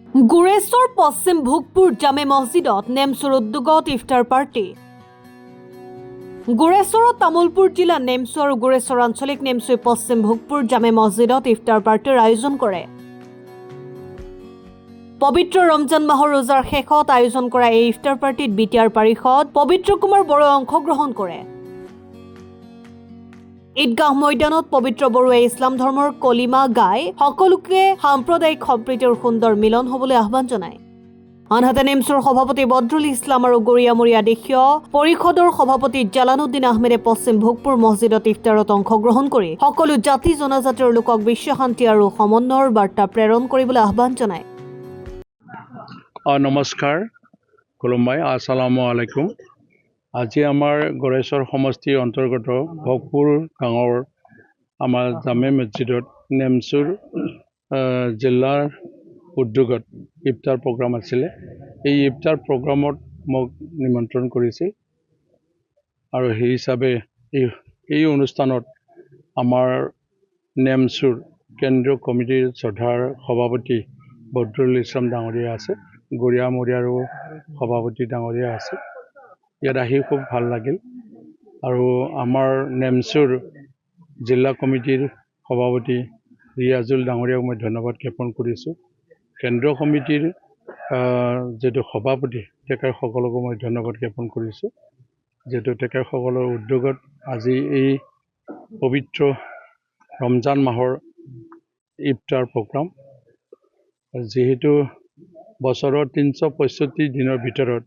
গুৰেশ্বৰ পশ্চিম ভোগপুৰ জামে মছজিদত নেমচুৰ উদ্যোগত ইফতাৰ পাৰ্টি। গুৰেশ্বৰৰ তামুলপুৰ জিলা নেমচু আৰু গুৰেশ্বৰ আঞ্চলিক নেমচুই পশ্চিম ভোগপুৰ জামে মছজিদত ইফতাৰ পাৰ্টিৰ আয়োজন কৰে। পবিত্ৰ ৰমজান মাহৰ ৰোজাৰ শেষত আয়োজন কৰা এই ইফতাৰ পাৰ্টিত বিটিআৰ পাৰিষদ পবিত্ৰ কুমাৰ বড়োৱে অংশগ্ৰহণ কৰে। ঈদগাহ ময়দানত পবিত্ৰ বড়োৱে ইছলাম ধৰ্মৰ কলিমা গাই সকলোকে সাম্প্ৰদায়িক সম্প্ৰীতিৰ সুন্দৰ মিলন হ'বলৈ আহ্বান জনায়। আনহাতে নেমচুৰ সভাপতি বদৰুল ইছলাম আৰু গৰিয়ামৰীয়া দেশীয় পৰিষদৰ সভাপতি জালালুদ্দিন আহমেদে পশ্চিম ভোগপুৰ মছজিদত ইফতাৰত অংশগ্ৰহণ কৰি সকলো জাতি জনজাতিৰ লোকক বিশ্ব শান্তি আৰু সমন্বয়ৰ বাৰ্তা প্ৰেৰণ কৰিবলৈ আহ্বান জনায়। নমস্কাৰ, খুলুমবাই, আসসালামু আলাইকুম। আজি আমাৰ গড়েশ্বৰ সমষ্টিৰ অন্তৰ্গত ভোগপুৰ গাঁৱৰ আমাৰ জামে মছজিদত নেমচুৰ জিলাৰ উদ্যোগত ইফতাৰ প্ৰগ্ৰাম আছিলে। এই ইফতাৰ প্ৰগ্ৰামত মোক নিমন্ত্ৰণ কৰিছিল আৰু সেই হিচাপে এই অনুষ্ঠানত আমাৰ নেমচুৰ কেন্দ্ৰীয় কমিটিৰ শ্ৰদ্ধাৰ সভাপতি বদৰুল ইছলাম ডাঙৰীয়া আছে, গৰিয়ামৰীয়াৰো সভাপতি ডাঙৰীয়া আছে। ইয়াত আহি খুব ভাল লাগিল আৰু আমাৰ নেমচুৰ জিলা কমিটিৰ সভাপতি ৰিয়াজুল ডাঙৰীয়াক মই ধন্যবাদ জ্ঞাপন কৰিছোঁ। কেন্দ্ৰীয় কমিটিৰ যিটো সভাপতি তেখেতসকলকো মই ধন্যবাদ জ্ঞাপন কৰিছোঁ, যিহেতু তেখেতসকলৰ উদ্যোগত আজি এই পবিত্ৰ ৰমজান মাহৰ ইফতাৰ প্ৰগ্ৰাম। যিহেতু বছৰৰ 365 দিনৰ ভিতৰত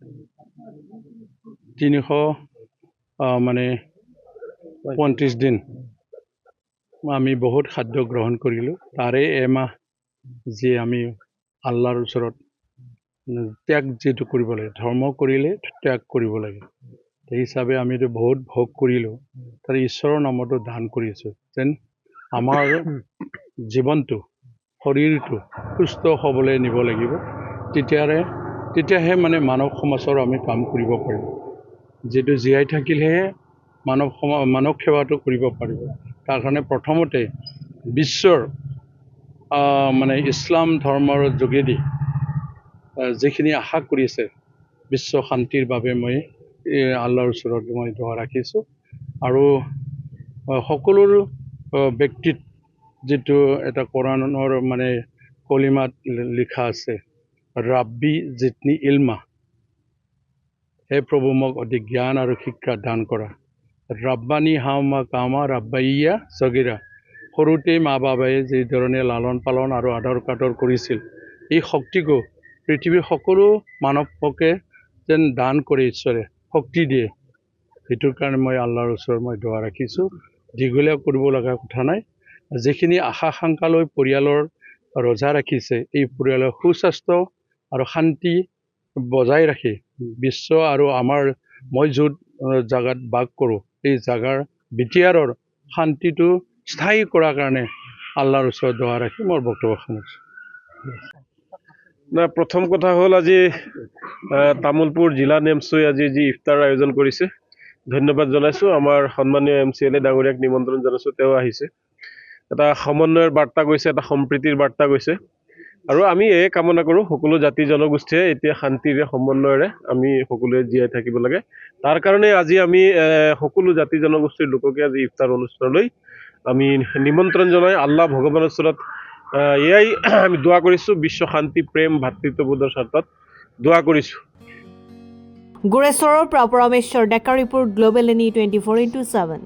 335 দিন আমি বহুত খাদ্য গ্ৰহণ কৰিলোঁ। তাৰে এমাহ যি আমি আল্লাহৰ ওচৰত ত্যাগ যিটো কৰিব লাগে, ধৰ্ম কৰিলে ত্যাগ কৰিব লাগে, সেই হিচাপে আমিতো বহুত ভোগ কৰিলোঁ। তাৰ ঈশ্বৰৰ নামতো দান কৰিছোঁ যেন আমাৰ জীৱনটো শৰীৰটো সুস্থ হ'বলৈ নিব লাগিব। তেতিয়াহে মানে মানৱ সমাজৰ আমি কাম কৰিব পাৰিম। যিটো জীয়াই থাকিলেহে মানৱ সেৱাটো কৰিব পাৰিব। তাৰ কাৰণে প্ৰথমতে বিশ্বৰ মানে ইছলাম ধৰ্মৰ যোগেদি যিখিনি আশা কৰিছে বিশ্ব শান্তিৰ বাবে মই আল্লাহৰ ওচৰত মই দোৱা ৰাখিছোঁ। আৰু সকলো ব্যক্তিত যিটো এটা কোৰাণৰ মানে কলিমাত লিখা আছে, ৰাব্বি জিতনি ইলমা, হে প্ৰভু মোক অধিক জ্ঞান আৰু শিক্ষা দান কৰা। ৰাব্বানী হামা কামা ৰাব্বাইয়া সগিৰা, সৰুতেই মা বাবাই যিধৰণে লালন পালন আৰু আদৰ কাদৰ কৰিছিল, এই শক্তিকো পৃথিৱীৰ সকলো মানৱকে যেন দান কৰি ঈশ্বৰে শক্তি দিয়ে। সেইটোৰ কাৰণে মই আল্লাহৰ ওচৰত মই দোৱা ৰাখিছোঁ। দীঘলীয়া কৰিব লগা কথা নাই। যিখিনি আশা আকাংক্ষা লৈ পৰিয়ালৰ ৰোজা ৰাখিছে, এই পৰিয়ালৰ সুস্বাস্থ্য আৰু শান্তি বজাই ৰাখি বিশ্ব আৰু আমাৰ মই য'ত জাগাত বাস কৰোঁ এই জাগাৰ বিটিআৰৰ শান্তিটো স্থায়ী কৰাৰ কাৰণে আল্লাহৰ ওচৰত দোৱা ৰাখি মোৰ বক্তব্য সামৰিছোঁ। প্ৰথম কথা হ'ল, আজি তামুলপুৰ জিলা নেমচুই আজি যি ইফতাৰ আয়োজন কৰিছে, ধন্যবাদ জনাইছোঁ। আমাৰ সন্মানীয় MCLA ডাঙৰীয়াক নিমন্ত্ৰণ জনাইছোঁ, তেওঁ আহিছে। এটা সমন্বয়ৰ বাৰ্তা গৈছে, এটা সম্প্ৰীতিৰ বাৰ্তা গৈছে। আৰু আমি এই কামনা কৰোঁ সকলো জাতি জনগোষ্ঠীয়ে এতিয়া শান্তিৰে সমন্বয়েৰে আমি সকলোৱে জীয়াই থাকিব লাগে। তাৰ কাৰণে আজি আমি সকলো জাতি জনগোষ্ঠীৰ লোককে আজি ইফতাৰ অনুষ্ঠানলৈ আমি নিমন্ত্ৰণ জনাই আল্লাহ ভগৱানৰ ওচৰত এয়াই আমি দোৱা কৰিছোঁ, বিশ্ব শান্তি প্ৰেম ভাতৃত্ববোধৰ স্বাৰ্থত দোৱা কৰিছোঁ। গুৰেশ্বৰৰ পৰা পৰমেশ্বৰ ডেকা ৰিপোৰ্ট, গ্লোবেল NE 24/7।